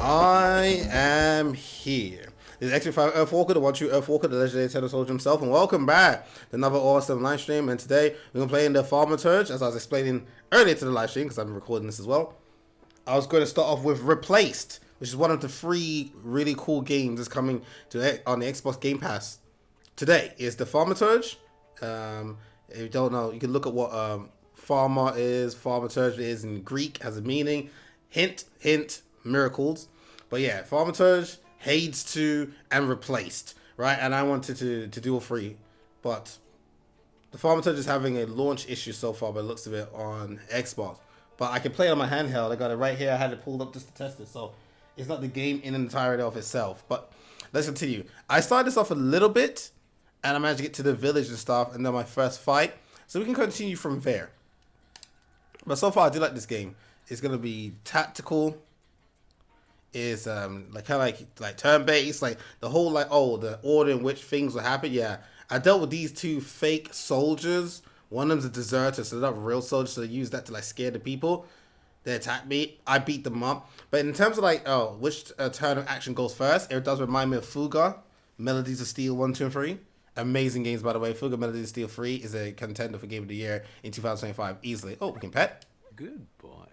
I am here. This is X35 Earthwalker, the one true Earthwalker, the legendary Tennis Soldier himself, and welcome back to another awesome live stream. And today we're going to play in the Thaumaturge, as I was explaining earlier to the live stream, because I'm recording this as well. I was going to start off with Replaced, which is one of the three really cool games that's coming to on the Xbox Game Pass today. Is the Thaumaturge. If you don't know, you can look at what Pharma is, Thaumaturge is in Greek, has a meaning. Hint, hint, miracles. But yeah, Thaumaturge, Hades 2, and Replaced, right? And I wanted to do all three, but the Thaumaturge is having a launch issue so far by the looks of it on Xbox. But I can play it on my handheld. I got it right here. I had it pulled up just to test it, so it's not the game in entirety of itself. But let's continue. I started this off a little bit, and I managed to get to the village and stuff, and then my first fight. So we can continue from there. But so far, I do like this game. It's gonna be tactical. Is like kind of like turn based, like the whole the order in which things will happen. Yeah, I dealt with these two fake soldiers. One of them's a deserter, so they're not real soldiers. So they use that to like scare the people. They attack me. I beat them up. But in terms of which turn of action goes first, it does remind me of Fuga, Melodies of Steel 1, 2, and 3. Amazing games, by the way. Fuga Melodies of Steel 3 is a contender for Game of the Year in 2025 easily. Oh, we can pet. Good boy.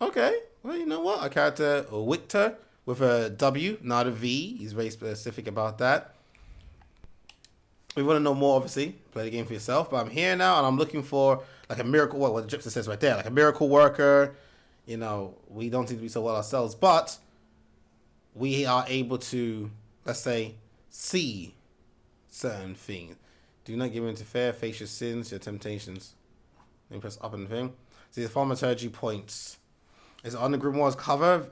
Okay, well, you know what? A character, Victor, with a W, not a V. He's very specific about that. If you want to know more, obviously, play the game for yourself. But I'm here now, and I'm looking for, like, a miracle, what the gypsy says right there, like a miracle worker. You know, we don't seem to be so well ourselves, but we are able to, let's say, see certain things. Do not give in to fear, face your sins, your temptations. Let me press up on the thing. See the Thaumaturge points. It's on the Grimoire's cover.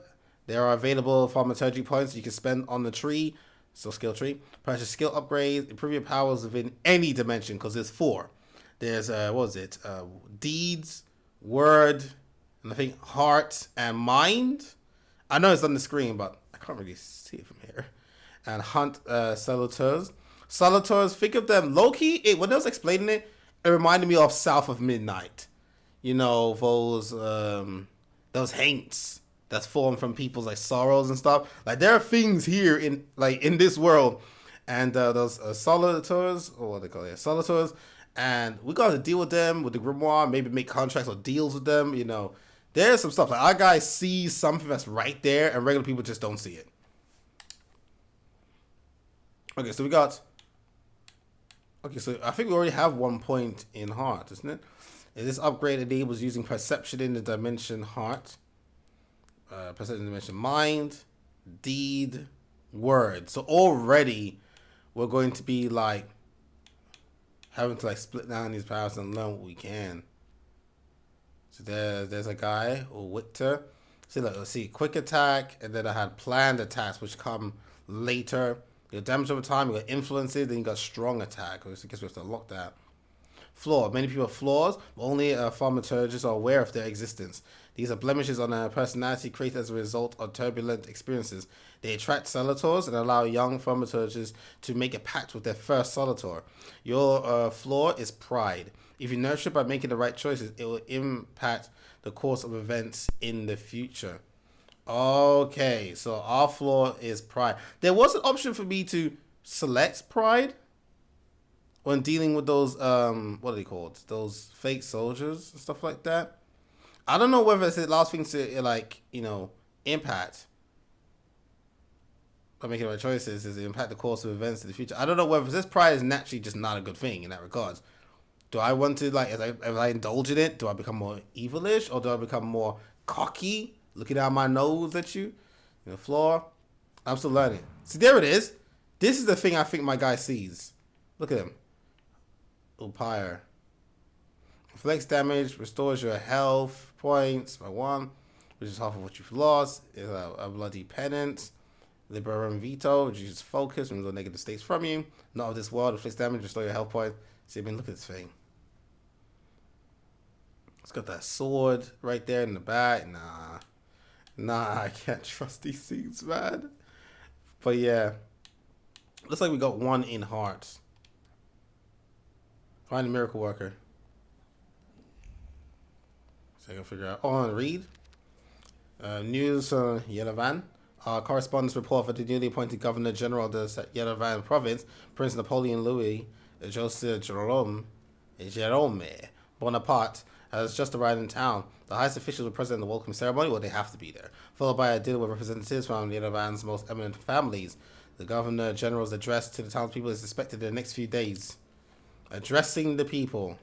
There are available Thaumaturge points you can spend on the tree. So skill tree. Purchase skill upgrades. Improve your powers within any dimension. Because there's 4. There's, deeds, word, and I think heart and mind. I know it's on the screen, but I can't really see it from here. And hunt salutors. Salutors, think of them. Low-key, when I was explaining it, it reminded me of South of Midnight. You know, those haints that's formed from people's like sorrows and stuff. Like there are things here in this world, and those salutors, or what they call it, salutors, and we got to deal with them with the grimoire. Maybe make contracts or deals with them. You know, there's some stuff like our guy sees something that's right there, and regular people just don't see it. Okay, so we got. Okay, so I think we already have 1 point in heart, isn't it? And this upgrade enables using perception in the dimension heart, perception in the dimension mind, deed, word. So already we're going to be like having to like split down these powers and learn what we can. So there's a guy, Victor. See, look, let's see, quick attack, and then I had planned attacks, which come later. You got damage over time, you got influences, then you got strong attack. I guess we have to unlock that. Flaw. Many people have flaws, but only thaumaturges are aware of their existence. These are blemishes on a personality created as a result of turbulent experiences. They attract salutors and allow young thaumaturges to make a pact with their first salutor. Your flaw is pride. If you nurture it by making the right choices, it will impact the course of events in the future. Okay, so our flaw is pride. There was an option for me to select pride when dealing with those, what are they called? Those fake soldiers and stuff like that. I don't know whether it's the last thing to, impact by making the right choices is it impact the course of events in the future. I don't know whether this pride is naturally just not a good thing in that regards. Do I want to, if I indulge in it, do I become more evilish or do I become more cocky? Looking out my nose at you, flaw. I'm still learning. See, there it is. This is the thing I think my guy sees. Look at him. Umpire. Reflects damage, restores your health points by 1, which is half of what you've lost. Is a bloody penance. Liberum veto, which is focus, removes all negative states from you. Not of this world, reflects damage, restore your health points. See, look at this thing. It's got that sword right there in the back. Nah, I can't trust these things, man. But yeah. Looks like we got 1 in hearts. Find a miracle worker. So I can figure out. Oh, and read. News on Yerevan. Our correspondence report for the newly appointed Governor General of the Yerevan province, Prince Napoleon Louis Joseph Jerome Bonaparte, has just arrived in town. The highest officials were present in the welcome ceremony, well, they have to be there, followed by a dinner with representatives from Yerevan's most eminent families. The Governor General's address to the townspeople is expected in the next few days. Addressing the people.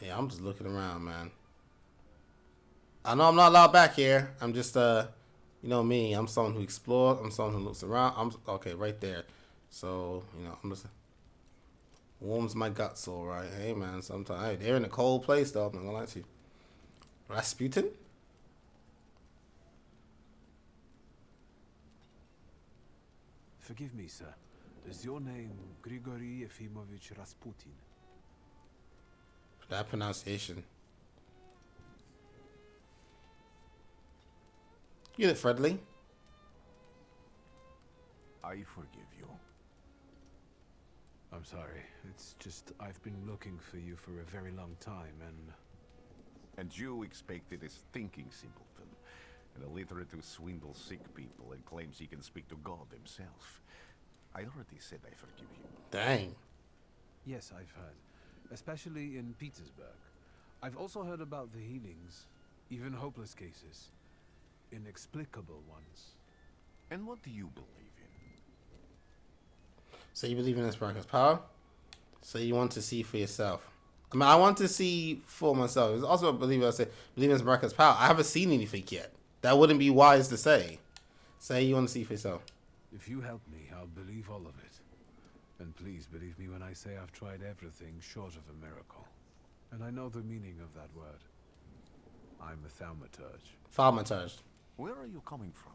Yeah, I'm just looking around, man. I know I'm not allowed back here. I'm just, you know me. I'm someone who explores. I'm someone who looks around. Okay, right there. So, you know, I'm just warms my guts, all right. Hey, man. Sometimes they're in a cold place, though. I'm not gonna lie to you. Rasputin. Forgive me, sir. Is your name Grigory Efimovich Rasputin? That pronunciation. You look friendly. I forgive you. I'm sorry. It's just I've been looking for you for a very long time, and... And you expected a thinking simpleton, an illiterate who swindles sick people and claims he can speak to God himself. I already said I forgive you. Dang. Yes, I've heard. Especially in Petersburg. I've also heard about the healings, even hopeless cases. Inexplicable ones. And what do you believe in? So you believe in this miraculous power? So you want to see for yourself? I mean, I want to see for myself. It's also believe in this miraculous power. I haven't seen anything yet. That wouldn't be wise to say. Say you want to see for yourself. If you help me, I'll believe all of it. And please believe me when I say I've tried everything short of a miracle. And I know the meaning of that word. I'm a thaumaturge. Thaumaturge. Where are you coming from?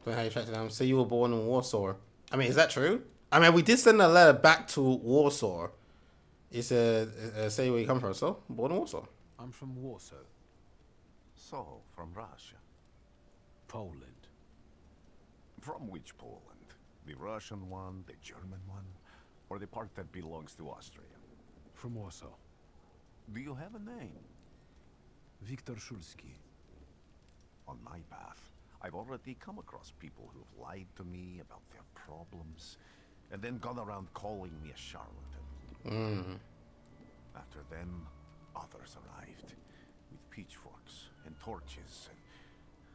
Don't know how you tracked it down. Say you were born in Warsaw. I mean, is that true? I mean, we did send a letter back to Warsaw. It said, say where you come from. So, born in Warsaw. I'm from Warsaw. So, from Russia. Poland. From which Poland? The Russian one, the German one, or the part that belongs to Austria? From Warsaw. Do you have a name? Viktor Szulski. On my path, I've already come across people who've lied to me about their problems, and then gone around calling me a charlatan. After them, others arrived, with pitchforks and torches, and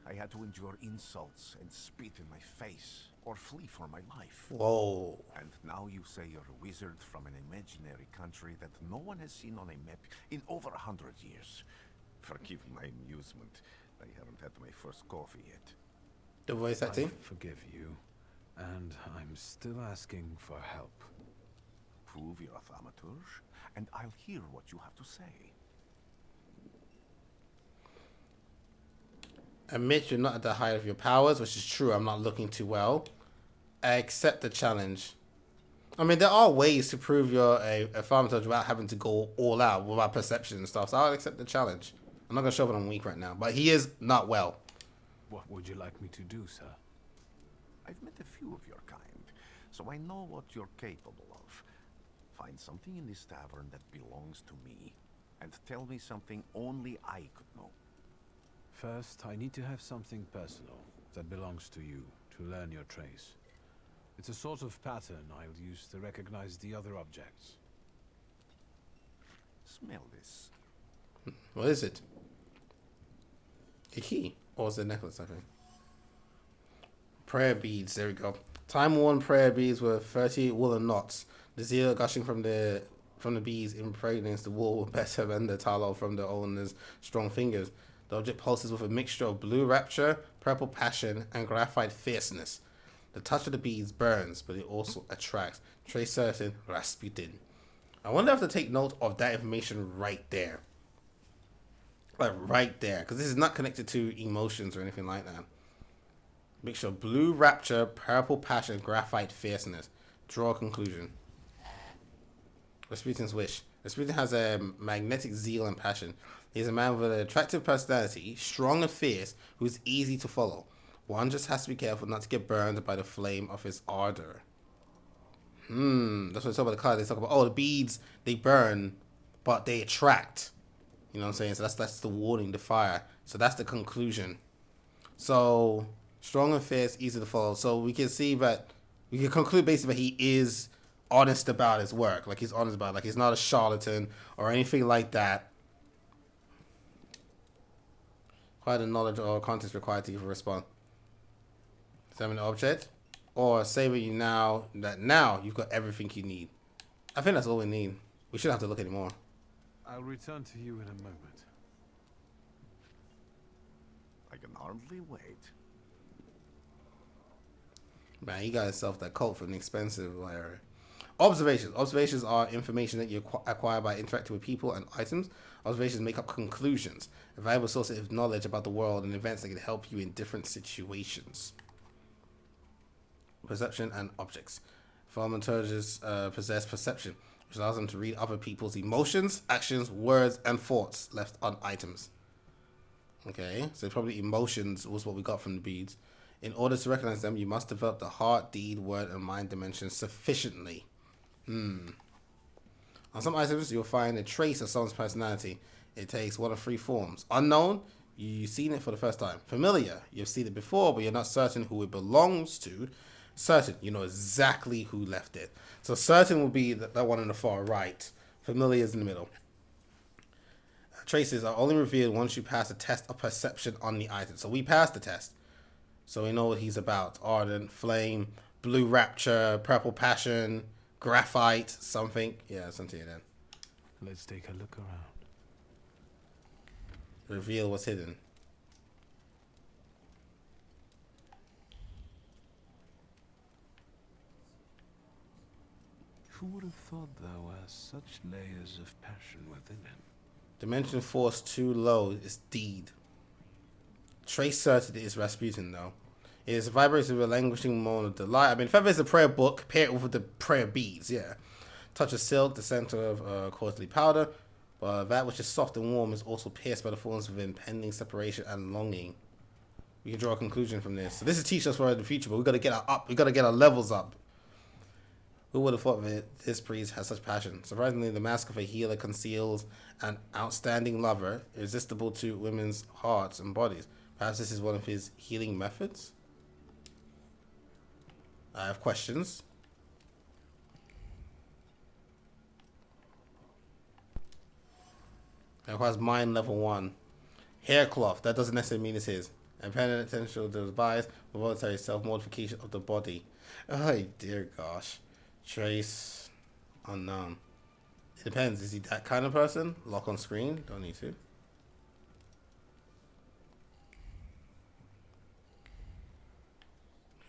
I had to endure insults and spit in my face, or flee for my life. Whoa. And now you say you're a wizard from an imaginary country that no one has seen on a map in over 100 years. Forgive my amusement. I haven't had my first coffee yet. The voice acting? I forgive you. And I'm still asking for help. Prove you're a Thaumaturge, and I'll hear what you have to say. Admit you're not at the height of your powers, which is true. I'm not looking too well. Accept the challenge. I mean, there are ways to prove you're a thaumaturge without having to go all out, without perception and stuff. So I'll accept the challenge. I'm not going to show that I'm weak right now. But he is not well. What would you like me to do, sir? I've met a few of your kind, so I know what you're capable of. Find something in this tavern that belongs to me, and tell me something only I could know. First, I need to have something personal that belongs to you to learn your trace. It's a sort of pattern I'll use to recognize the other objects. Smell this. What is it? A key? Or is it a necklace, I think? Prayer beads. There we go. Time-worn prayer beads with 30 woolen knots. The zeal gushing from the beads impregnates the wool better than the tallow from the owner's strong fingers. The object pulses with a mixture of blue rapture, purple passion, and graphite fierceness. The touch of the beads burns, but it also attracts. Trace certain, Rasputin. I wonder if I have to take note of that information right there. Like, right there. Because this is not connected to emotions or anything like that. Mixture of blue rapture, purple passion, graphite fierceness. Draw a conclusion. Rasputin's wish. Rasputin has a magnetic zeal and passion. He's a man with an attractive personality, strong and fierce, who is easy to follow. One just has to be careful not to get burned by the flame of his ardor. That's what they talk about the card. They talk about, oh, the beads, they burn, but they attract. You know what I'm saying? So that's the warning, the fire. So that's the conclusion. So strong and fierce, easy to follow. So we can see that we can conclude basically that he is honest about his work. Like he's honest about it. Like he's not a charlatan or anything like that. Quite the knowledge or context required to give a response. Examine the object. Or say with you now that now you've got everything you need. I think that's all we need. We shouldn't have to look anymore. I'll return to you in a moment. I can hardly wait. Man, he got himself that coat for an expensive area. Observations. Observations are information that you acquire by interacting with people and items. Observations make up conclusions, a valuable source of knowledge about the world and events that can help you in different situations. Perception and objects. Thaumaturges possess perception, which allows them to read other people's emotions, actions, words, and thoughts left on items. Okay, so probably emotions was what we got from the beads. In order to recognize them, you must develop the heart, deed, word, and mind dimensions sufficiently. On some items, you'll find a trace of someone's personality. It takes one of three forms. Unknown, you've seen it for the first time. Familiar, you've seen it before, but you're not certain who it belongs to. Certain, you know exactly who left it. So certain will be that one on the far right. Familiar is in the middle. Traces are only revealed once you pass a test of perception on the item. So we passed the test. So we know what he's about. Ardent, flame, blue rapture, purple passion, graphite, something. Yeah, something then. Let's take a look around. Reveal what's hidden. Who would have thought there were such layers of passion within him? Dimension force too low is deed. Trace certainty is Rasputin though. It is vibrates with a languishing moan of delight. I mean, if ever it's a prayer book, pair it with the prayer beads, yeah. Touch of silk, the center of costly powder. But that which is soft and warm is also pierced by the forms of impending separation and longing. We can draw a conclusion from this. So this is teach us for the future, but we've got to get our levels up. Who would have thought that this priest has such passion? Surprisingly, the mask of a healer conceals an outstanding lover, irresistible to women's hearts and bodies. Perhaps this is one of his healing methods? I have questions. It requires mind level 1. Hair cloth, that doesn't necessarily mean it's his. And penitential device, voluntary self-mortification of the body. Oh dear gosh. Trace unknown. It depends. Is he that kind of person? Lock on screen? Don't need to. Okay,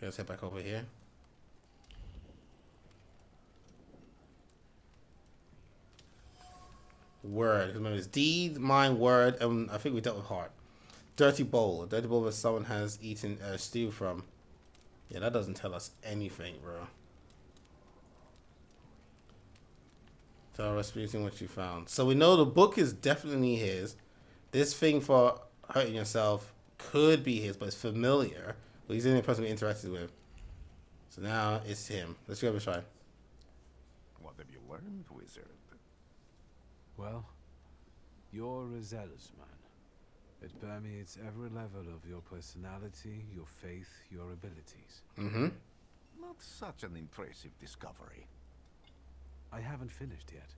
let's head back over here. Word. Remember, it's deed, mind, word, and I think we dealt with heart. Dirty bowl. A dirty bowl that someone has eaten stew from. Yeah, that doesn't tell us anything, bro. Tell Rasputin what you found. So we know the book is definitely his. This thing for hurting yourself could be his, but it's familiar. But he's the only person we interacted with. So now it's him. Let's give it a try. What have you learned, wizard? Well, you're a zealous man. It permeates every level of your personality, your faith, your abilities. Mm-hmm. Not such an impressive discovery. I haven't finished yet.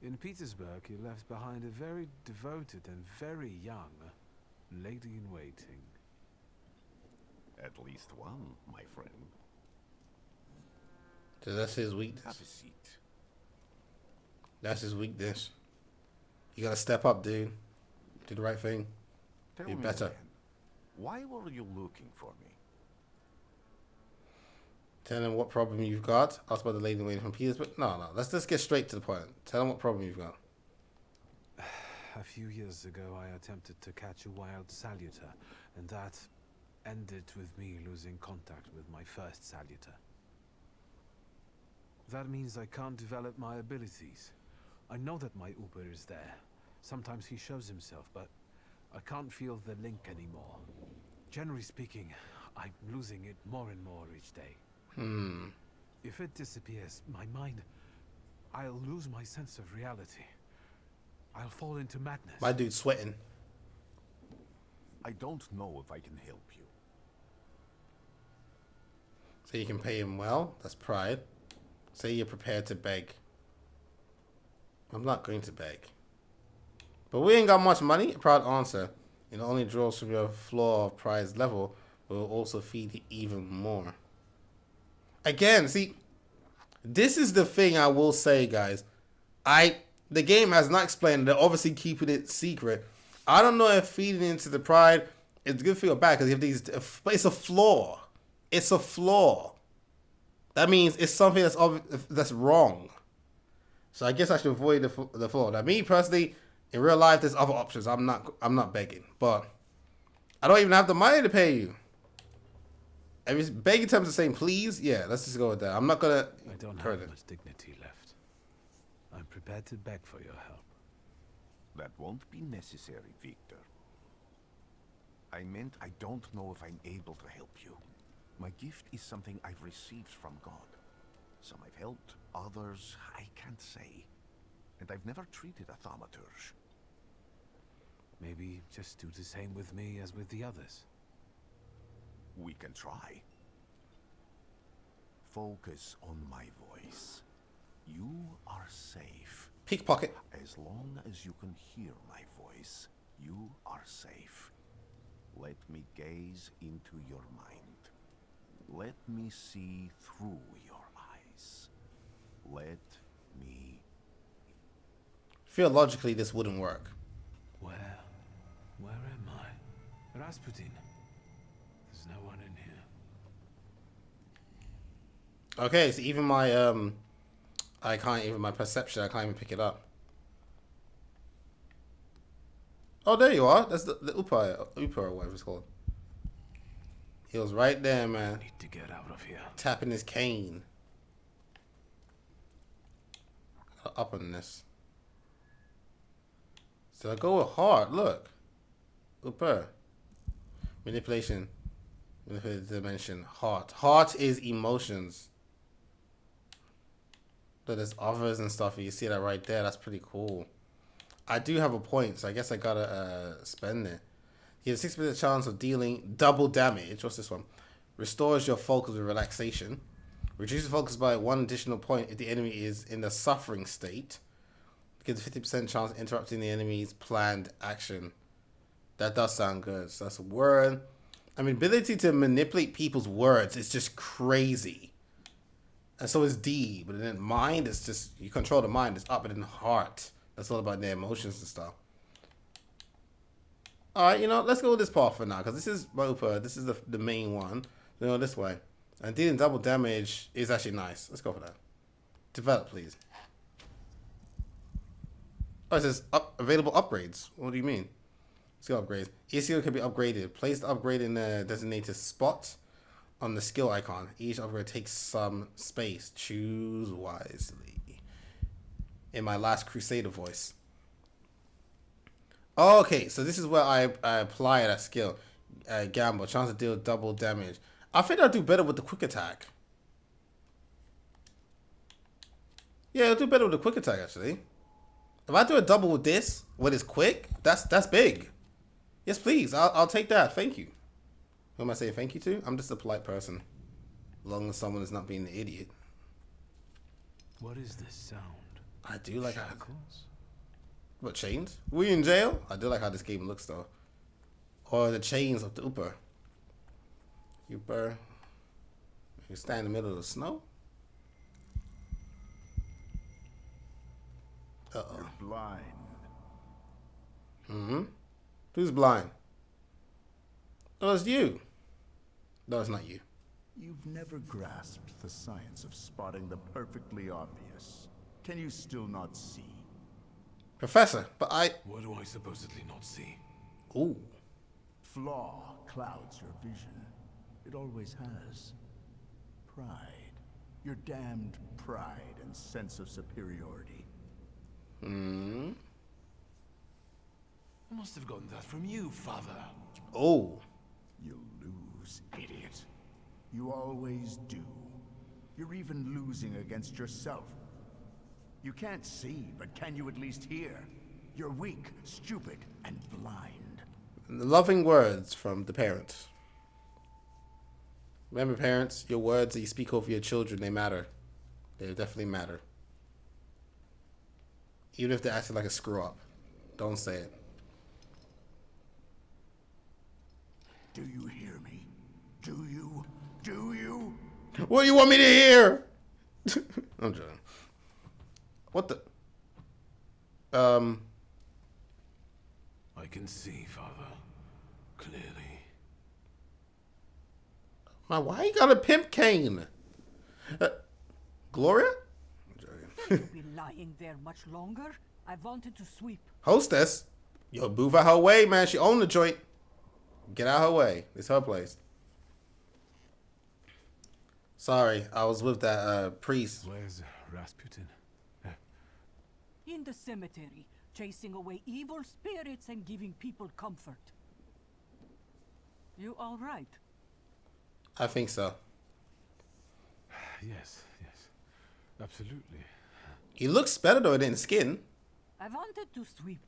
In Petersburg, you left behind a very devoted and very young lady-in-waiting. At least one, my friend. So that's his weakness. Have a seat. That's his weakness. You gotta step up, dude. Do the right thing. Tell Be me better. then, why were you looking for me? Tell him what problem you've got. Ask about the lady waiting from Petersburg. No. Let's just get straight to the point. Tell him what problem you've got. A few years ago, I attempted to catch a wild salutor, and that ended with me losing contact with my first salutor. That means I can't develop my abilities. I know that my Uber is there. Sometimes he shows himself, but I can't feel the link anymore. Generally speaking, I'm losing it more and more each day. If it disappears, my mind, I'll lose my sense of reality. I'll fall into madness. My dude's sweating. I don't know if I can help you. So you can pay him well. That's pride. Say you're prepared to beg. I'm not going to beg. But we ain't got much money. Proud answer. It only draws from your floor of prize level, but will also feed you even more. Again, see, this is the thing I will say, guys. The game has not explained. They're obviously keeping it secret. I don't know if feeding into the pride is good for your back, because you have these. But it's a flaw. It's a flaw. That means it's something that's wrong. So I guess I should avoid the flaw. Now, me personally, in real life, there's other options. I'm not begging, but I don't even have the money to pay you. If it's begging terms of saying please, yeah, let's just go with that. I'm not gonna. I don't have much dignity left. I'm prepared to beg for your help. That won't be necessary, Victor. I meant I don't know if I'm able to help you. My gift is something I've received from God. Some I've helped, others I can't say. And I've never treated a Thaumaturge. Maybe just do the same with me as with the others. We can try. Focus on my voice. You are safe. Pickpocket. As long as you can hear my voice, you are safe. Let me gaze into your mind. Let me see through your eyes. Let me... Theologically, this wouldn't work. Where am I? Rasputin. There's no one in here. Okay, so even my my perception, I can't even pick it up. Oh, there you are. That's the Upa or whatever it's called. He was right there, man. Need to get out of here. Tapping his cane. Up on this. So I go with heart. Look. Upa. Manipulation. Manipulative dimension. Heart. Heart is emotions. But there's others and stuff. You see that right there. That's pretty cool. I do have a point, so I guess I gotta spend it. You have a 6% chance of dealing double damage. What's this one? Restores your focus with relaxation. Reduces focus by 1 additional point if the enemy is in the suffering state. Gives a 50% chance of interrupting the enemy's planned action. That does sound good. So that's a word. I mean, ability to manipulate people's words is just crazy. And so is D. But then mind is just, you control the mind. It's up, and then heart. That's all about their emotions and stuff. Alright, let's go with this path for now, because this is Mopa. This is the main one. This way. And dealing double damage is actually nice. Let's go for that. Develop, please. Oh, it says available upgrades. What do you mean? Skill upgrades. Each skill can be upgraded. Place the upgrade in the designated spot on the skill icon. Each upgrade takes some space. Choose wisely. In my last Crusader voice. Okay, so this is where I apply that skill. Gamble. Chance to deal double damage. I think I'll do better with the quick attack. Yeah, I'll do better with the quick attack, actually. If I do a double with this, when it's quick, that's big. Yes, please. I'll take that. Thank you. Who am I saying thank you to? I'm just a polite person. As long as someone is not being an idiot. What is this sound? I do like how... Shackles? What, chains? We in jail? I do like how this game looks, though. Or the chains of the Uber. Uber. You stand in the middle of the snow? Uh-oh. You're blind. Mm-hmm. Who's blind? Oh, it's you. No, it's not you. You've never grasped the science of spotting the perfectly obvious. Can you still not see? Professor, but I... What do I supposedly not see? Ooh. Flaw clouds your vision. It always has. Pride. Your damned pride and sense of superiority. Hmm. I must have gotten that from you, Father. Oh. You'll lose, idiot. You always do. You're even losing against yourself. You can't see, but can you at least hear? You're weak, stupid, and blind. Loving words from the parents. Remember, parents, your words that you speak over your children, they matter. They definitely matter. Even if they're acting like a screw up. Don't say it. Do you hear me? Do you? Do you? What do you want me to hear? I'm joking. What the? I can see, Father. Clearly. Man, why you got a pimp cane? Gloria? I'm joking. You'll be lying there much longer. I wanted to sweep. Hostess? Yo, move out her way, man. She owned the joint. Get out her way. It's her place. Sorry, I was with that priest. Where's Rasputin? In the cemetery, chasing away evil spirits and giving people comfort. You all right? I think so. Yes, absolutely. He looks better though in skin. I wanted to sweep.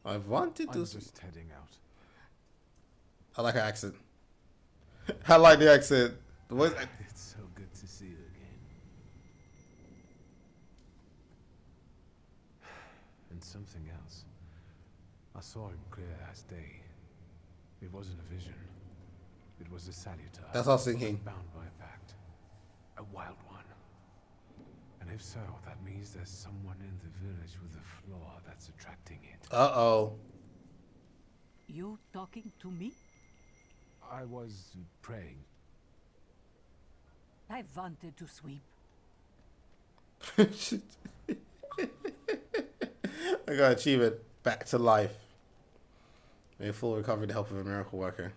I wanted to. I'm just heading out. I like her accent. I like the accent. The voice. It's so good to see you again. And something else. I saw him clear as day. It wasn't a vision. It was a salutor. That's what I was thinking. Bound by a pact. A wild one. And if so, that means there's someone in the village with a flaw that's attracting it. Uh-oh. You talking to me? I was praying. I wanted to sweep. I gotta achieve it. Back to life. May full recovery the help of a miracle worker.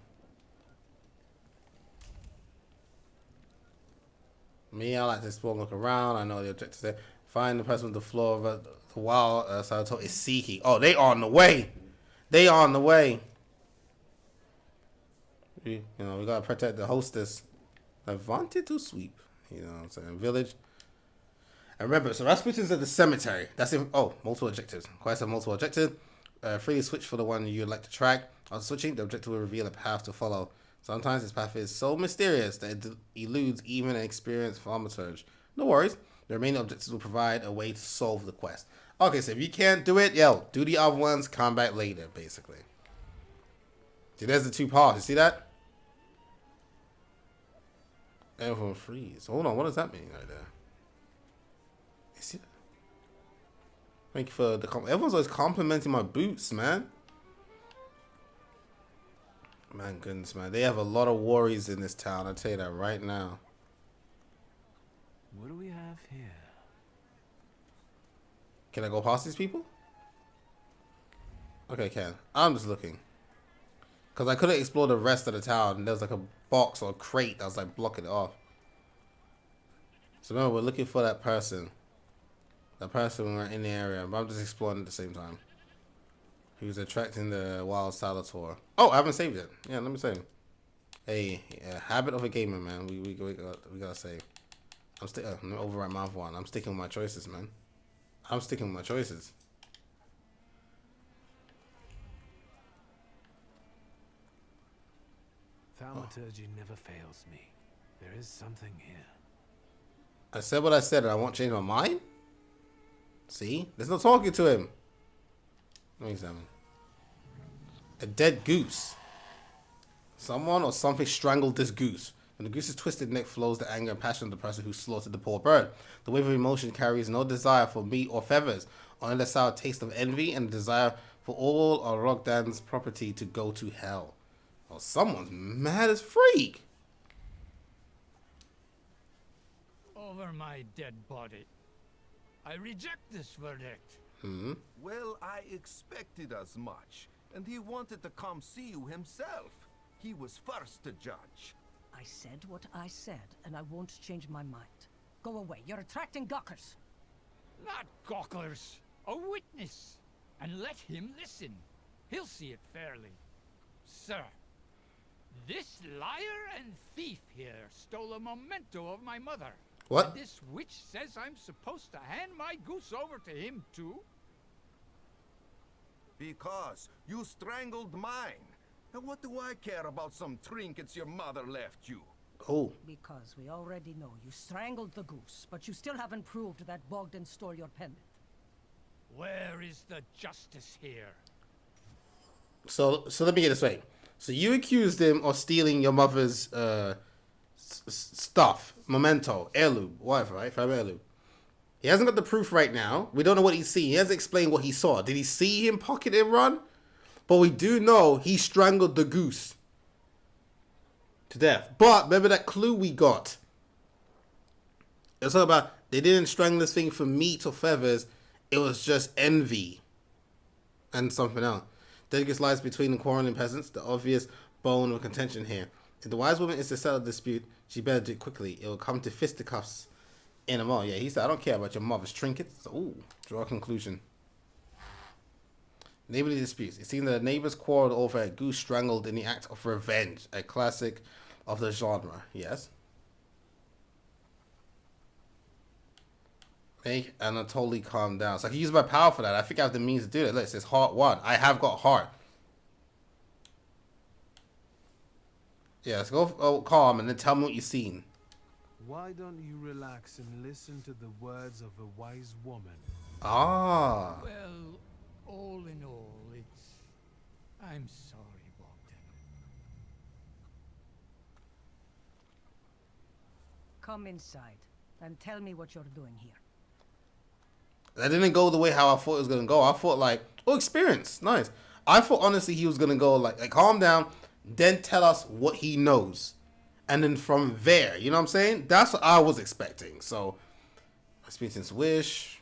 Me, I like to explore and look around. I know the objective there. Find the person with the flaw of the wild salutor is seeking. Oh, they on the way. They on the way. We gotta protect the hostess. I wanted to sweep. You know what I'm saying? Village. And remember, so Rasputin's at the cemetery. That's it. Oh, multiple objectives. Quest have multiple objectives. Freely switch for the one you'd like to track. After switching, the objective will reveal a path to follow. Sometimes this path is so mysterious that it eludes even an experienced thaumaturge. No worries. The remaining objectives will provide a way to solve the quest. Okay, so if you can't do it, do the other ones, come back later, basically. See, there's the two parts. You see that? Everyone freeze. Hold on, what does that mean right there? You see that? Thank you for the everyone's always complimenting my boots, man. Man, goodness, man. They have a lot of worries in this town. I'll tell you that right now. What do we have here? Can I go past these people? Okay, can. I'm just looking. Because I couldn't explore the rest of the town. And there was like a box or a crate that was like blocking it off. So remember, we're looking for that person. That person when we're in the area. But I'm just exploring at the same time. Who's attracting the wild salutor. Oh, I haven't saved it. Yeah, let me save. Hey, yeah, habit of a gamer, man. We gotta save. Let me overwrite mouth one. I'm sticking with my choices, man. I'm sticking with my choices. Thaumaturge never fails me. There is something here. I said what I said and I won't change my mind? See? There's no talking to him. Let me examine. A dead goose. Someone or something strangled this goose. When the goose's twisted neck flows the anger and passion of the person who slaughtered the poor bird. The wave of emotion carries no desire for meat or feathers, only the sour taste of envy and the desire for all of Rogdan's property to go to hell. Oh, someone's mad as freak. Over my dead body. I reject this verdict. Well, I expected as much. And he wanted to come see you himself. He was first to judge. I said what I said, and I won't change my mind. Go away. You're attracting gawkers. Not gawkers. A witness. And let him listen. He'll see it fairly. Sir, this liar and thief here stole a memento of my mother. What? And this witch says I'm supposed to hand my goose over to him too? Because you strangled mine. And what do I care about some trinkets your mother left you? Oh. Because we already know you strangled the goose, but you still haven't proved that Bogdan stole your pendant. Where is the justice here? So let me get this straight. So you accused him of stealing your mother's stuff, memento, heirloom, whatever, right? Family heirloom. He hasn't got the proof right now. We don't know what he's seen. He hasn't explained what he saw. Did he see him pocket it run? But we do know he strangled the goose to death. But remember that clue we got? It's all about they didn't strangle this thing for meat or feathers. It was just envy and something else. Delegates lies between the quarreling peasants, the obvious bone of contention here. If the wise woman is to settle the dispute, she better do it quickly. It will come to fisticuffs in a moment. Yeah, he said, I don't care about your mother's trinkets. Ooh, draw a conclusion. Neighborly disputes. It seems that the neighbors quarreled over a goose strangled in the act of revenge, a classic of the genre. Yes. Make Anatoly calm down. So I can use my power for that. I think I have the means to do it. Look, it says heart 1. I have got heart. Yeah, let's go calm and then tell me what you've seen. Why don't you relax and listen to the words of a wise woman? Ah. Well, all in all, I'm sorry, Bogdan. Come inside and tell me what you're doing here. That didn't go the way how I thought it was going to go. I thought like, oh, experience. Nice. I thought honestly he was going to go like calm down, then tell us what he knows. And then from there, you know what I'm saying? That's what I was expecting. So, Rasputin's wish.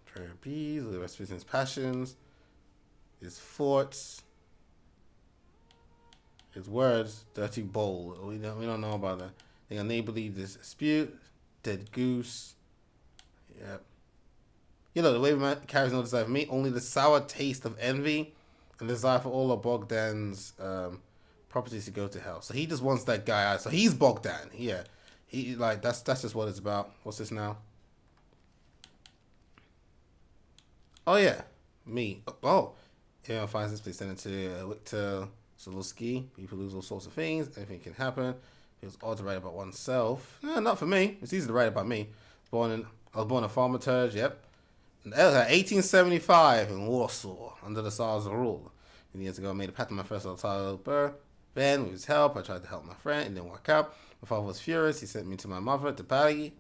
Prayer of bees. Rasputin's passions. His thoughts. His words. Dirty bowl. We don't know about that. They neighborly dispute. Dead goose. Yep. You know, the way man carries no desire for me, only the sour taste of envy and desire for all of Bogdan's properties to go to hell. So he just wants that guy out. So he's Bogdan. Yeah. He like that's just what it's about. What's this now? Oh yeah. Me. Oh. Anyone finds this, please send it to Victor Solowski. People lose all sorts of things. Anything can happen. Feels odd to write about oneself. Not for me. It's easy to write about me. I was born in Thaumaturge, yep. In 1875 in Warsaw, under the Tsar's rule. And years ago, I made a pact with my first child birth. Then, with his help, I tried to help my friend. It didn't work out. My father was furious. He sent me to my mother to Paris.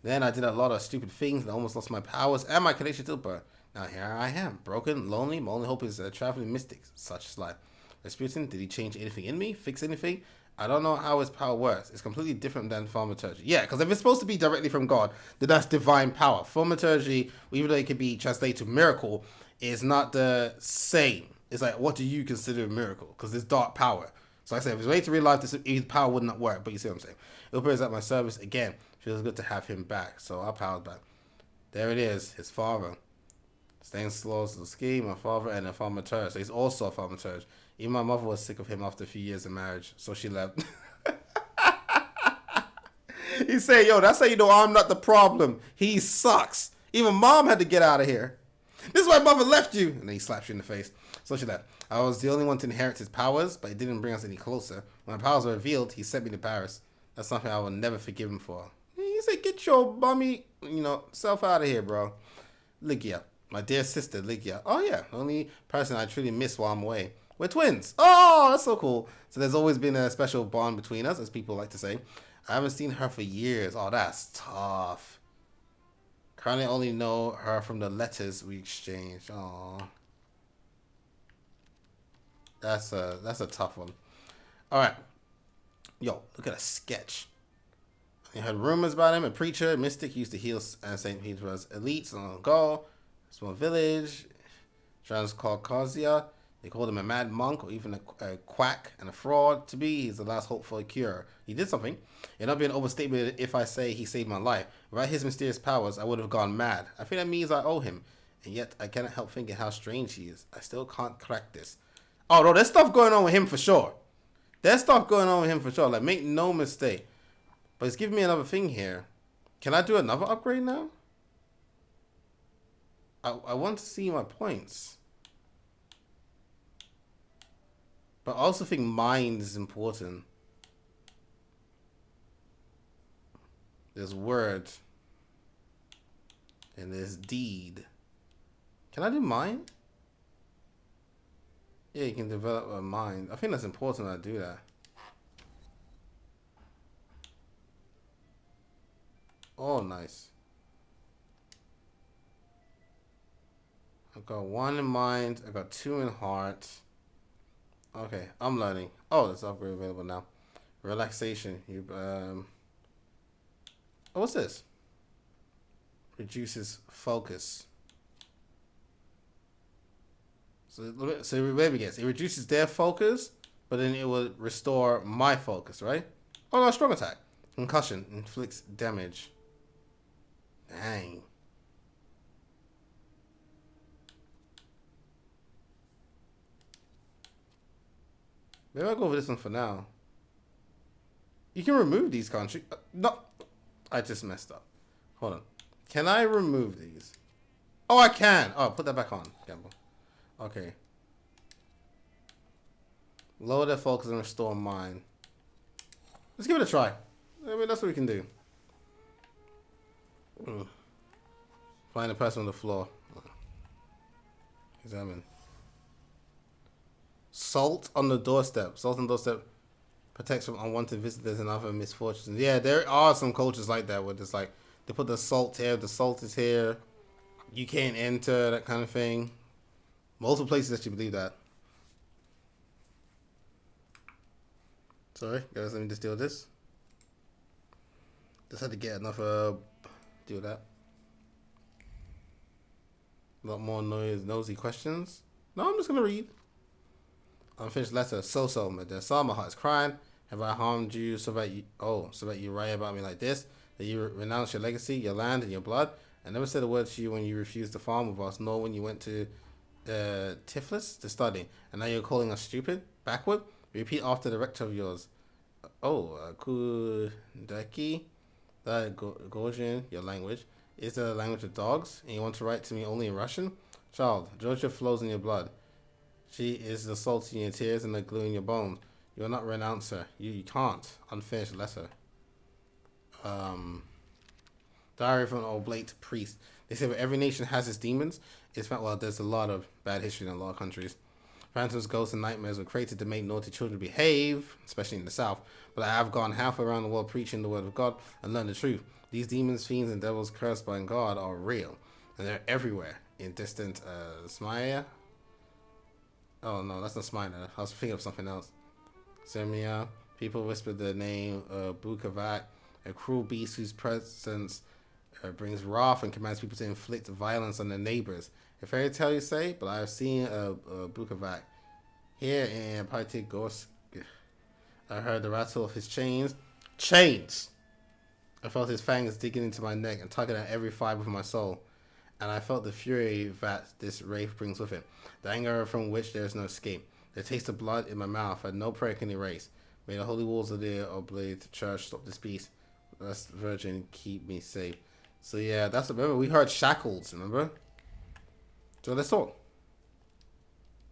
Then I did a lot of stupid things and I almost lost my powers and my connection to birth. Now here I am, broken, lonely. My only hope is a traveling mystic, such as life. Rasputin, did he change anything in me? Fix anything? I don't know how his power works. It's completely different than Thaumaturge. Yeah, because if it's supposed to be directly from God, then that's divine power. Thaumaturge, even though it could be translated to miracle, is not the same. It's like, what do you consider a miracle? Because it's dark power. So like I said, if it's way to real life, his power would not work. But you see what I'm saying? It appears at my service again. Feels good to have him back. So our power's back. There it is, his father. Stanislaus Ski, my father, and a Thaumaturge. So he's also a Thaumaturge. Even my mother was sick of him after a few years of marriage, so she left. He said, yo, that's how you know I'm not the problem. He sucks. Even mom had to get out of here. This is why mother left you. And then he slaps you in the face. So she left. I was the only one to inherit his powers, but it didn't bring us any closer. When my powers were revealed, he sent me to Paris. That's something I will never forgive him for. He said, get your bummy, self out of here, bro. Lygia. My dear sister, Lygia. Oh, yeah. The only person I truly miss while I'm away. We're twins. Oh, that's so cool. So there's always been a special bond between us, as people like to say. I haven't seen her for years. Oh, that's tough. Currently only know her from the letters we exchanged. Oh. That's a tough one. All right. Yo, look at a sketch. You heard rumors about him. A preacher, a mystic, used to heal St. Peter's elites on Gaul. Small village. Transcaucasia. They called him a mad monk or even a quack and a fraud. To be, he's the last hope for a cure. He did something. It'd not be an overstatement if I say he saved my life. Without his mysterious powers, I would have gone mad. I think that means I owe him. And yet, I cannot help thinking how strange he is. I still can't crack this. Oh, no, there's stuff going on with him for sure. There's stuff going on with him for sure. Like, make no mistake. But it's giving me another thing here. Can I do another upgrade now? I want to see my points. But I also think mind is important. There's word. And there's deed. Can I do mind? Yeah, you can develop a mind. I think that's important I do that. Oh, nice. I've got 1 in mind. I got 2 in heart. Okay, I'm learning. Oh, there's upgrade available now. Relaxation. You oh, what's this? Reduces focus. So maybe guess. It reduces their focus, but then it will restore my focus, right? Oh no, strong attack. Concussion inflicts damage. Dang. Maybe I'll go with this one for now. You can remove these, can't you? No. I just messed up. Hold on. Can I remove these? Oh, I can. Oh, put that back on, Gamble. Okay. Lower their focus and restore mine. Let's give it a try. I mean, that's what we can do. Find the person on the floor. Examine. Salt on the doorstep. Salt on the doorstep protects from unwanted visitors and other misfortunes. Yeah, there are some cultures like that where it's like they put the salt here, the salt is here, you can't enter, that kind of thing. Multiple places that you believe that. Sorry, guys, let me just deal with this. Just had to get enough deal with that. A lot more nosy questions. No, I'm just gonna read. Unfinished letter. So, my dear son, my heart is crying. Have I harmed you so that you write about me like this? That you renounce your legacy, your land, and your blood? I never said a word to you when you refused to farm with us, nor when you went to Tiflis to study. And now you're calling us stupid? Backward? Repeat after the rector of yours. Kudaki? That Gorgian, your language. Is the language of dogs? And you want to write to me only in Russian? Child, Georgia flows in your blood. She is the salt in your tears and the glue in your bones. You will not renounce her. You can't. Unfinished letter. Diary from an oblate priest. They say that every nation has its demons. It's fact, well, there's a lot of bad history in a lot of countries. Phantoms, ghosts, and nightmares were created to make naughty children behave, especially in the South. But I have gone halfway around the world preaching the word of God and learned the truth. These demons, fiends, and devils cursed by God are real. And they're everywhere. In distant Smaya. Oh no, that's not Smina. I was thinking of something else. Semia. People whispered the name Bukavak, a cruel beast whose presence brings wrath and commands people to inflict violence on their neighbors. A fairy tale, you say? But I have seen Bukavak. Here in Paitigorsk, I heard the rattle of his chains. Chains! I felt his fangs digging into my neck and tugging at every fiber of my soul. And I felt the fury that this wraith brings with it, the anger from which there is no escape. The taste of blood in my mouth and no prayer can erase. May the holy walls of the oblate church stop this beast. Blessed Virgin, keep me safe. So yeah, that's remember we heard shackles. Remember? So let's talk.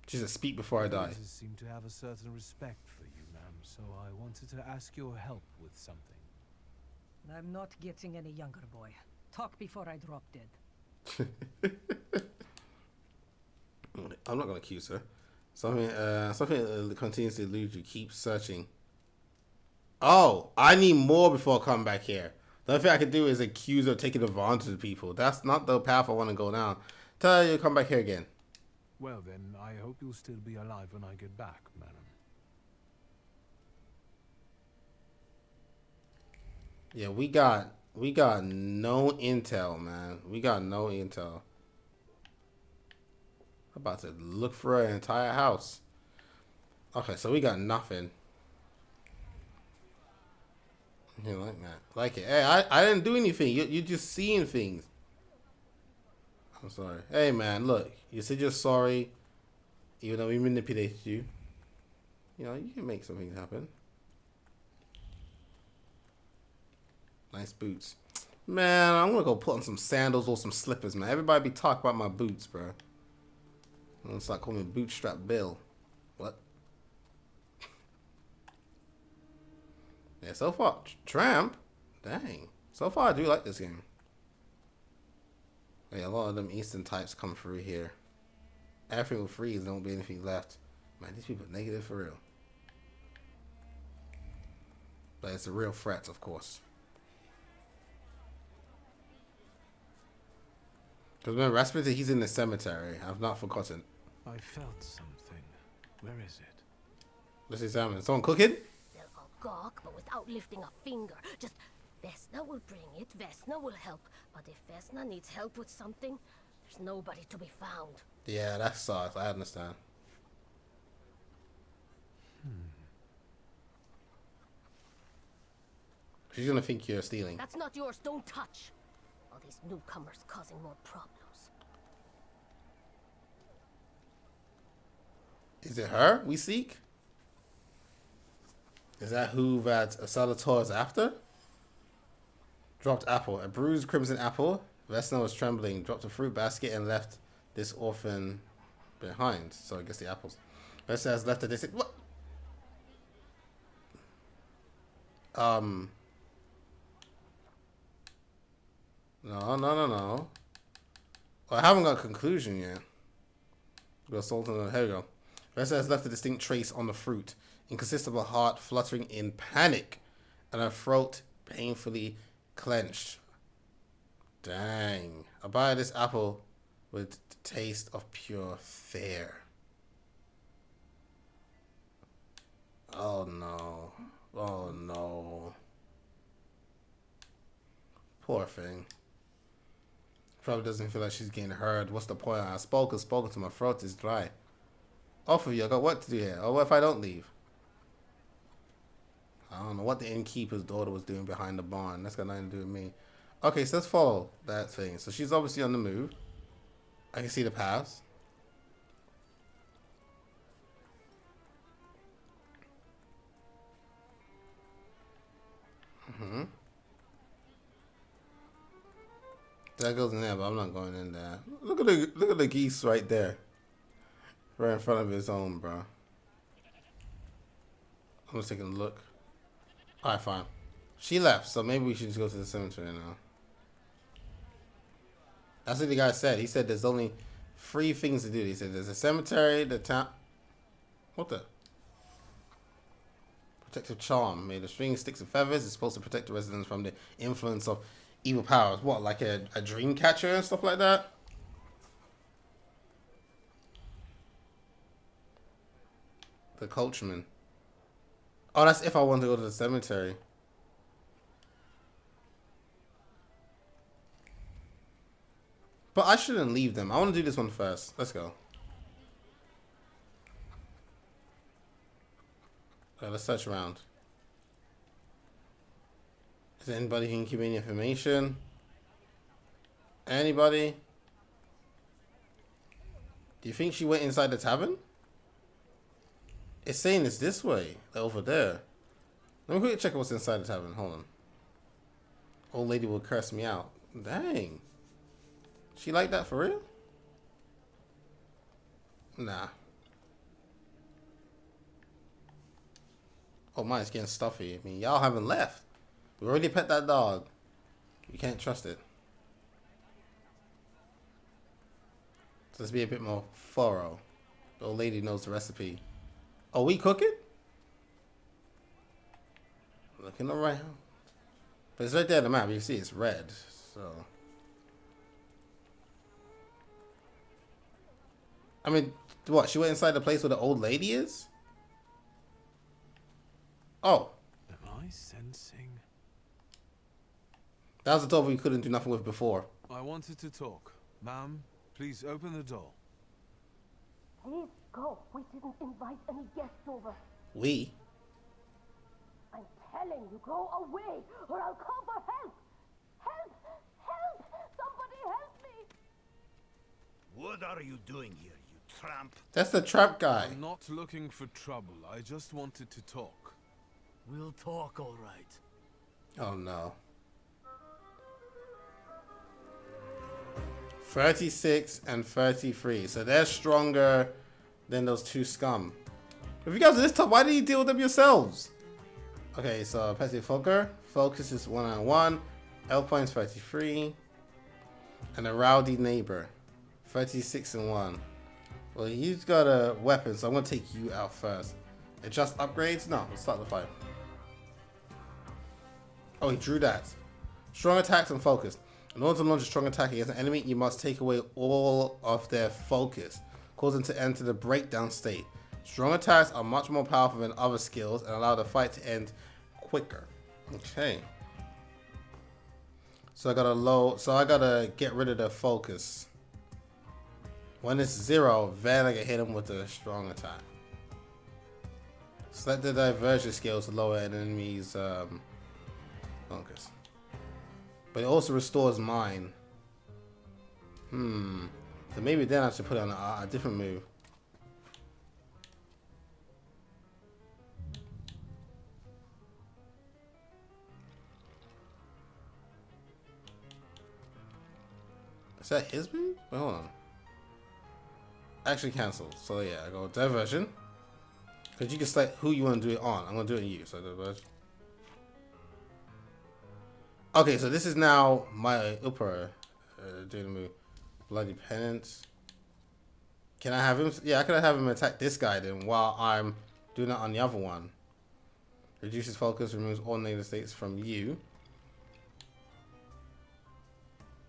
Jesus, speak before I die. Jesus seem to have a certain respect for you, ma'am. So I wanted to ask your help with something. I'm not getting any younger, boy. Talk before I drop dead. I'm not gonna accuse her. Something continues to elude you. Keep searching. Oh, I need more before I come back here. The only thing I can do is accuse her of taking advantage of people. That's not the path I want to go down. Tell her you come back here again. Well then, I hope you'll still be alive when I get back, madam. Yeah, we got no intel, man. We got no intel. I'm about to look for an entire house. Okay, so we got nothing. You like that? Like it. Hey, I didn't do anything. You're just seeing things. I'm sorry. Hey, man, look. You said you're sorry. Even though we manipulated you. You know, you can make some things happen. Nice boots. Man, I'm gonna go put on some sandals or some slippers, man. Everybody be talking about my boots, bro. It's like calling me Bootstrap Bill. What? Yeah, so far, Tramp. Dang. So far, I do like this game. Yeah, a lot of them Eastern types come through here. Everything will freeze, there won't be anything left. Man, these people are negative for real. But it's a real threat, of course. Because remember, Rasputin, he's in the cemetery. I've not forgotten. I felt something. Where is it? Let's examine. Someone cooking? They'll go gawk, but without lifting a finger. Just, Vesna will bring it, Vesna will help. But if Vesna needs help with something, there's nobody to be found. Yeah, that sucks. I understand. She's gonna think you're stealing. That's not yours, don't touch. All these newcomers causing more problems. Is it her we seek? Is that who that a salutor is after? Dropped apple. A bruised crimson apple. Vesna was trembling. Dropped a fruit basket and left this orphan behind. So I guess the apples. Vesna has left a distant... What? No. Oh, I haven't got a conclusion yet. Got salt on the... Here we go. Vesna has left a distinct trace on the fruit. It consists of a heart fluttering in panic and a throat painfully clenched. Dang. I buy this apple with the taste of pure fear. Oh no. Oh no. Poor thing. Probably doesn't feel like she's getting heard. What's the point? I spoke to my throat is dry. Off of you, I got work to do here. Or what if I don't leave? I don't know what the innkeeper's daughter was doing behind the barn. That's got nothing to do with me. Okay, so let's follow that thing. So she's obviously on the move. I can see the paths. That goes in there, but I'm not going in there. Look at the geese right there. Right in front of his own, bro. I'm just taking a look. Alright, fine. She left, so maybe we should just go to the cemetery now. That's what the guy said. He said there's only 3 things to do. He said there's a cemetery, the town... What the? Protective charm. Made of strings, sticks, and feathers. It's supposed to protect the residents from the influence of evil powers. What, like a dream catcher and stuff like that? The coachman. Oh, that's if I want to go to the cemetery. But I shouldn't leave them. I want to do this one first. Let's go. Okay, let's search around. Is there anybody who can give me any information? Anybody? Do you think she went inside the tavern? It's saying it's this way, over there. Let me quickly check what's inside the tavern. Hold on. Old lady will curse me out. Dang. She like that for real? Nah. Oh, mine's getting stuffy. I mean, y'all haven't left. We already pet that dog. You can't trust it. So let's be a bit more thorough. The old lady knows the recipe. Are we cooking? Looking around. But it's right there on the map. You see it's red. So. I mean, what? She went inside the place where the old lady is? Oh. Am I sensing? That was the door we couldn't do nothing with before. I wanted to talk. Ma'am, please open the door. Please go. We didn't invite any guests over. We? I'm telling you, go away, or I'll call for help. Help! Help! Somebody help me! What are you doing here, you tramp? That's the trap guy. I'm not looking for trouble. I just wanted to talk. We'll talk, all right. Oh no. 36 and 33. So they're stronger than those two scum. If you guys are this tough, why did you deal with them yourselves? Okay, so passive focus is 1-on-1. Health points 33. And a rowdy neighbor, 36 and 1. Well, he's got a weapon, so I'm gonna take you out first. Adjust upgrades? No, let's start the fight. Oh, he drew that. Strong attacks and focus. In order to launch a strong attack against an enemy, you must take away all of their focus, causing them to enter the breakdown state. Strong attacks are much more powerful than other skills and allow the fight to end quicker. Okay. So I gotta get rid of the focus. When it's 0, then I can hit him with a strong attack. Select the diversion skill to lower an enemy's focus. But it also restores mine. So maybe then I should put on a different move. Is that his move? Wait, hold on. Actually cancelled. So yeah, I go diversion. Because you can select who you want to do it on. I'm going to do it on you. So diversion. Okay, so this is now my upper doing the move. Bloody Penance. Can I have him? Yeah, I could have him attack this guy then while I'm doing that on the other one. Reduces focus, removes all negative states from you.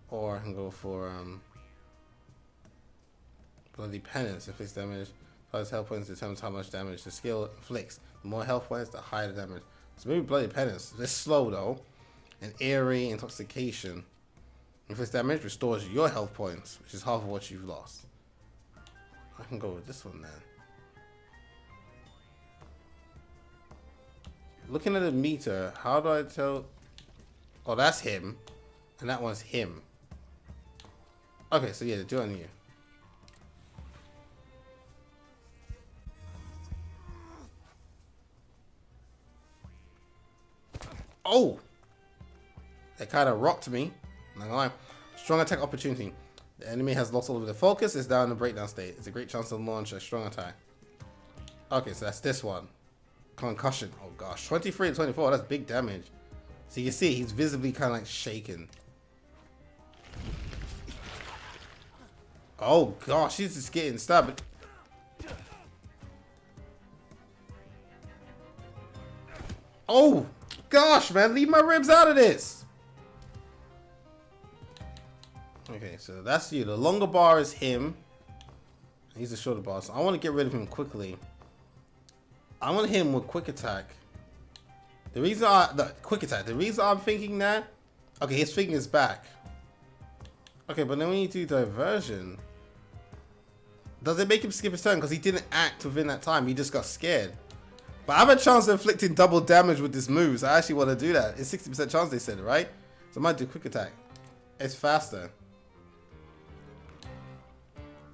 Or I can go for Bloody Penance. Inflicts damage. Plus health points determines how much damage the skill inflicts. The more health points, the higher the damage. So maybe Bloody Penance. It's slow though. And Eerie Intoxication. Inflicts damage, restores your health points, which is half of what you've lost. I can go with this one then. Looking at the meter, how do I tell? Oh, that's him. And that one's him. Okay, so yeah, do it on you. Oh! That kind of rocked me. Not gonna lie. Strong attack opportunity. The enemy has lost all of their focus. It's down in the breakdown state. It's a great chance to launch a strong attack. Okay, so that's this one. Concussion. Oh gosh. 23 and 24. That's big damage. So you can see he's visibly kind of like shaken. Oh gosh, he's just getting stabbed. Oh gosh, man, leave my ribs out of this. Okay, so that's you. The longer bar is him. He's the shorter bar, so I want to get rid of him quickly. I want to hit him with quick attack. The reason I'm thinking that, okay, his thing is back. Okay, but then when you do diversion, does it make him skip his turn? Because he didn't act within that time. He just got scared. But I have a chance of inflicting double damage with this move, so I actually want to do that. It's 60% chance they said, right? So I might do quick attack. It's faster.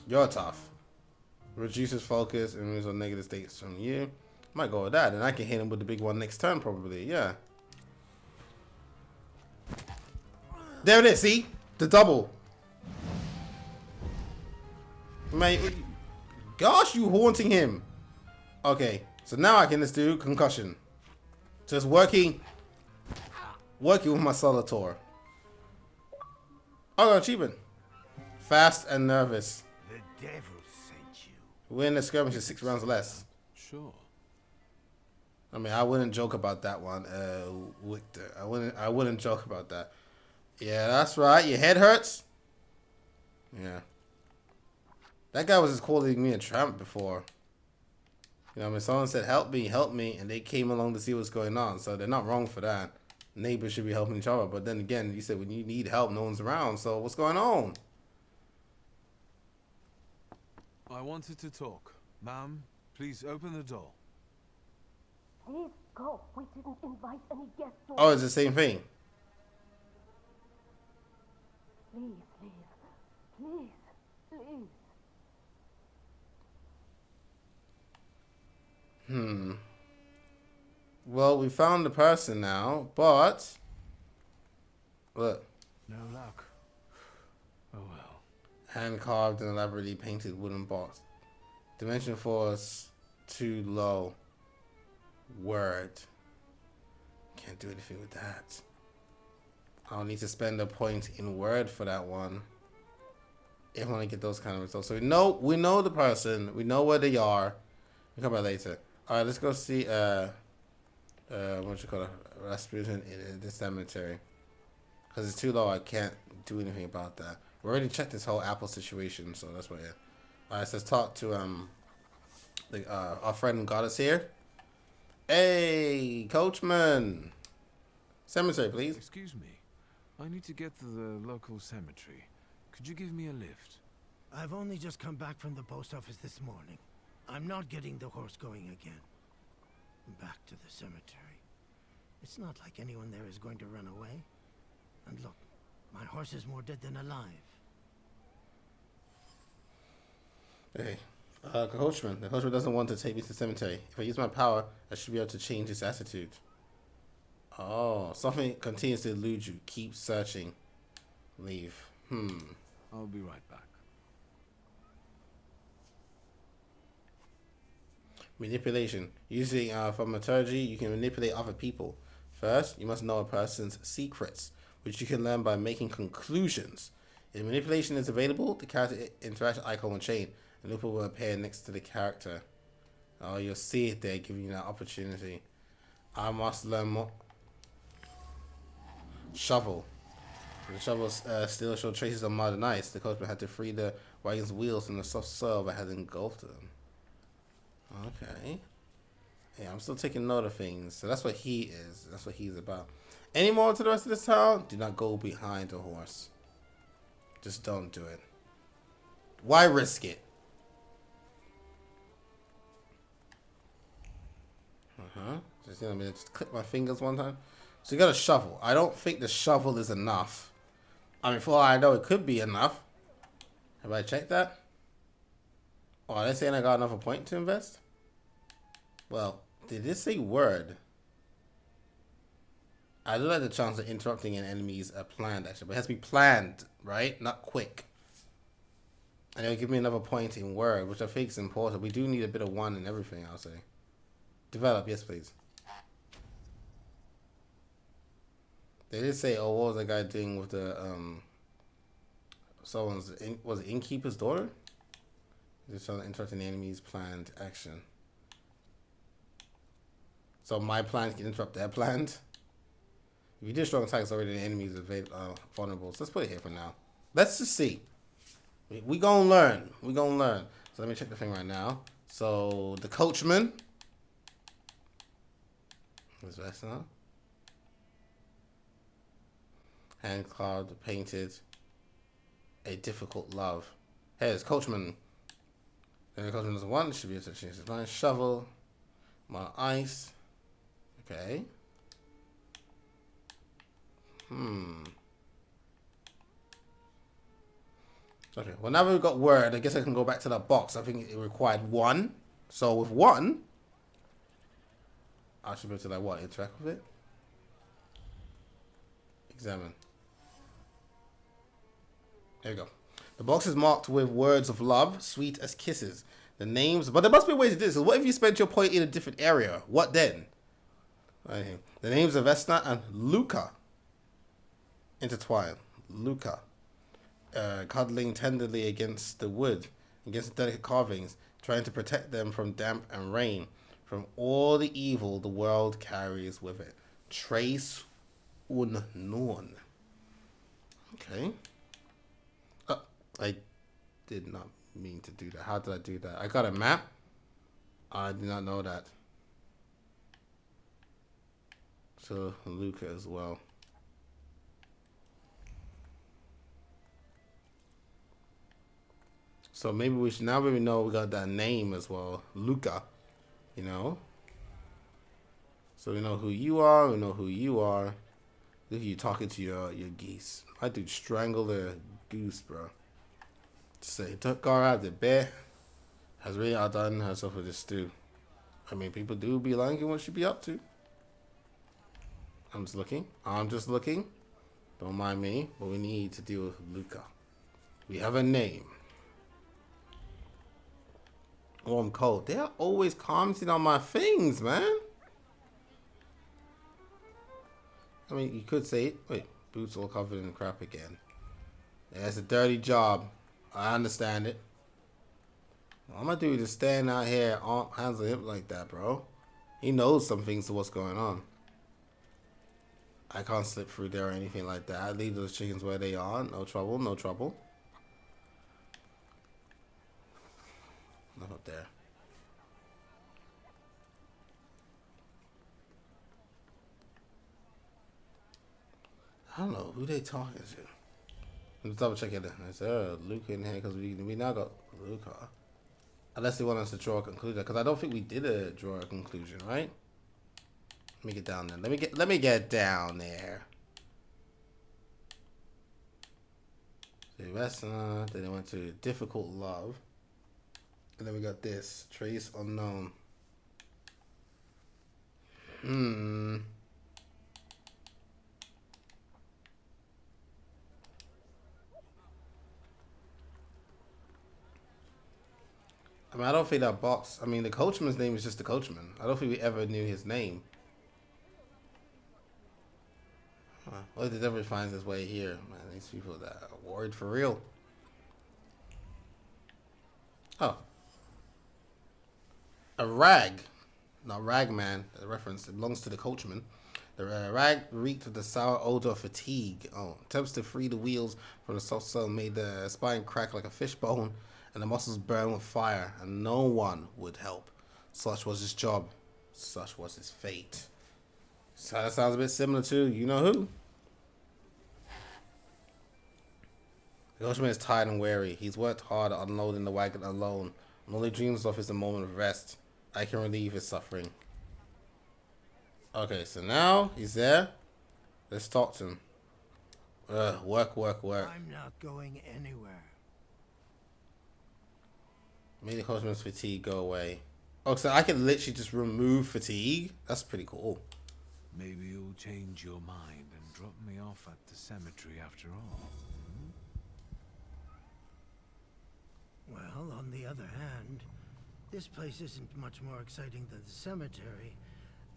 You're tough. Reduces focus and moves on negative states from you. Might go with that, and I can hit him with the big one next turn, probably. Yeah. There it is. See the double. Mate, gosh, you haunting him. Okay, so now I can just do concussion. Just working with my salutor. Oh, achievement. Fast and nervous. The devil sent you. Win the skirmish is 6 rounds less. Sure. I mean, I wouldn't joke about that one, Victor. I wouldn't joke about that. Yeah, that's right. Your head hurts? Yeah. That guy was just calling me a tramp before. You know, I mean, someone said, help me, and they came along to see what's going on. So they're not wrong for that. Neighbors should be helping each other. But then again, you said when you need help, no one's around. So what's going on? I wanted to talk. Ma'am, please open the door. Please go. We didn't invite any guests. Oh, it's the same thing. Please, please, please, please. Well, we found the person now, but look. No luck. Oh well. Hand carved and elaborately painted wooden box. Dimension force too low. Word. Can't do anything with that. I'll need to spend a point in word for that one. If I want to get those kind of results. So we know the person. We know where they are. We'll come back later. Alright, let's go see what you call it? Rasputin in the cemetery. Because it's too low, I can't do anything about that. We already checked this whole Apple situation, so that's what it is. Alright, so let's talk to our friend Goddess here. Hey, Coachman. Cemetery, please. Excuse me. I need to get to the local cemetery. Could you give me a lift? I've only just come back from the post office this morning. I'm not getting the horse going again. Back to the cemetery. It's not like anyone there is going to run away. And look, my horse is more dead than alive. Hey, Coachman. The Coachman doesn't want to take me to the cemetery. If I use my power, I should be able to change his attitude. Oh, something continues to elude you. Keep searching. Leave. I'll be right back. Manipulation. Using Thaumaturge, you can manipulate other people. First, you must know a person's secrets, which you can learn by making conclusions. If manipulation is available, the character interaction icon will change, and Looper will appear next to the character. Oh, you'll see it there, giving you that opportunity. I must learn more. Shovel. The shovel still showed traces of mud and ice. The coachman had to free the wagon's wheels from the soft soil that had engulfed them. Okay. Yeah, I'm still taking note of things. So that's what he is. That's what he's about. Any more to the rest of this town? Do not go behind a horse. Just don't do it. Why risk it? Just, you know, just click my fingers one time. So you got a shovel. I don't think the shovel is enough. I mean, for all I know, it could be enough. Have I checked that? Oh, are they saying I got another point to invest? Well, did this say word? I do like the chance of interrupting an enemy's planned action, but it has to be planned, right? Not quick. And it'll give me another point in word, which I think is important. We do need a bit of one in everything, I'll say. Develop, yes please. They did say, oh, what was the guy doing with the, was it Innkeeper's daughter? Just trying to interrupt an enemy's planned action. So my plan can interrupt their plans? If you do strong attacks already, the enemies are vulnerable. So let's put it here for now. Let's just see. We gonna learn. We gonna learn. So let me check the thing right now. So the coachman. What's that now? Hand carved, painted. A difficult love. Hey, it's coachman. Then the coachman doesn't want. It should be a change his mind. Shovel. My ice. Okay. Okay, well now we've got word, I guess I can go back to that box. I think it required one. So with one, I should be able to like what, interact with it? Examine. There we go. The box is marked with words of love, sweet as kisses. The names, but there must be a way to do this. So what if you spent your point in a different area? What then? Right here. The names of Vesna and Luca intertwine. Luca. Cuddling tenderly against the wood, against the delicate carvings, trying to protect them from damp and rain, from all the evil the world carries with it. Trace unknown. Okay. I did not mean to do that. How did I do that? I got a map. I did not know that. So Luca as well. So maybe we should, now that we know we got that name as well, Luca, you know. So we know who you are, we know who you are. Look at you talking to your geese. I dude strangle the goose, bro. Say, took her out the bed, has really outdone herself with this stew. I mean, people do be liking what she be up to. I'm just looking. Don't mind me, but we need to deal with Luca. We have a name. Oh, I'm cold. They're always commenting on my things, man. I mean, you could say it. Wait, boots all covered in crap again. Yeah, it's a dirty job. I understand it. What I'm gonna do is just stand out here, hands on hip like that, bro. He knows some things to what's going on. I can't slip through there or anything like that. I leave those chickens where they are. No trouble, no trouble. Not up there. I don't know who they talking to. Let's double check it. Is there a Luca in here? Because we now got Luca. Unless they want us to draw a conclusion. Because I don't think we did draw a conclusion, right? Let me get down there. Let me get down there. The restaurant. Then they went to difficult love. And then we got this. Trace unknown. I mean, I don't think that box. I mean, the coachman's name is just the coachman. I don't think we ever knew his name. What if the devil finds his way here? Man, these people that are worried for real. Oh. A rag. Not ragman. The reference. It belongs to the coachman. The rag reeked with the sour odor of fatigue. Oh. Attempts to free the wheels from the soft cell made the spine crack like a fishbone, and the muscles burn with fire, and no one would help. Such was his job. Such was his fate. So that sounds a bit similar to you know who? The coachman is tired and weary. He's worked hard at unloading the wagon alone, and all he dreams of is a moment of rest. I can relieve his suffering. Okay, so now he's there. Let's talk to him. Work. I'm not going anywhere. Make the coachman's fatigue go away. Oh, so I can literally just remove fatigue? That's pretty cool. Maybe you'll change your mind and drop me off at the cemetery after all. Well, on the other hand, this place isn't much more exciting than the cemetery,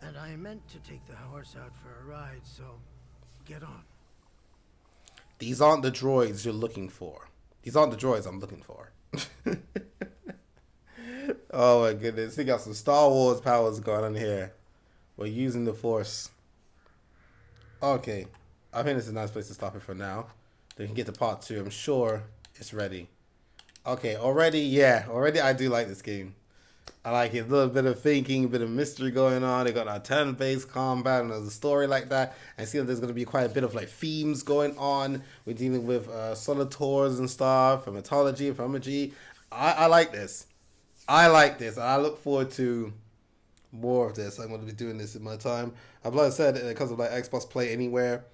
and I meant to take the horse out for a ride, so get on. These aren't the droids you're looking for. These aren't the droids I'm looking for. Oh my goodness. He got some Star Wars powers going on here. We're using the Force. Okay. I think this is a nice place to stop it for now. Then we can get to part 2. I'm sure it's ready. Okay, already I do like this game. I like it. A little bit of thinking, a bit of mystery going on. They got a turn-based combat and there's a story like that. I see that there's going to be quite a bit of like themes going on. We're dealing with salutors and stuff, and mythology, and thaumaturge. I like this. I like this. I look forward to more of this. I'm going to be doing this in my time. Like I said, because of like Xbox Play Anywhere,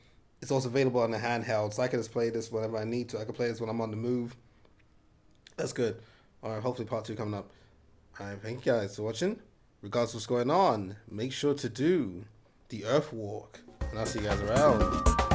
it's also available on the handheld, so I can just play this whenever I need to. I can play this when I'm on the move. That's good. All right, hopefully part 2 coming up. All right, thank you guys for watching. Regardless of what's going on, make sure to do the Earthwalk, and I'll see you guys around.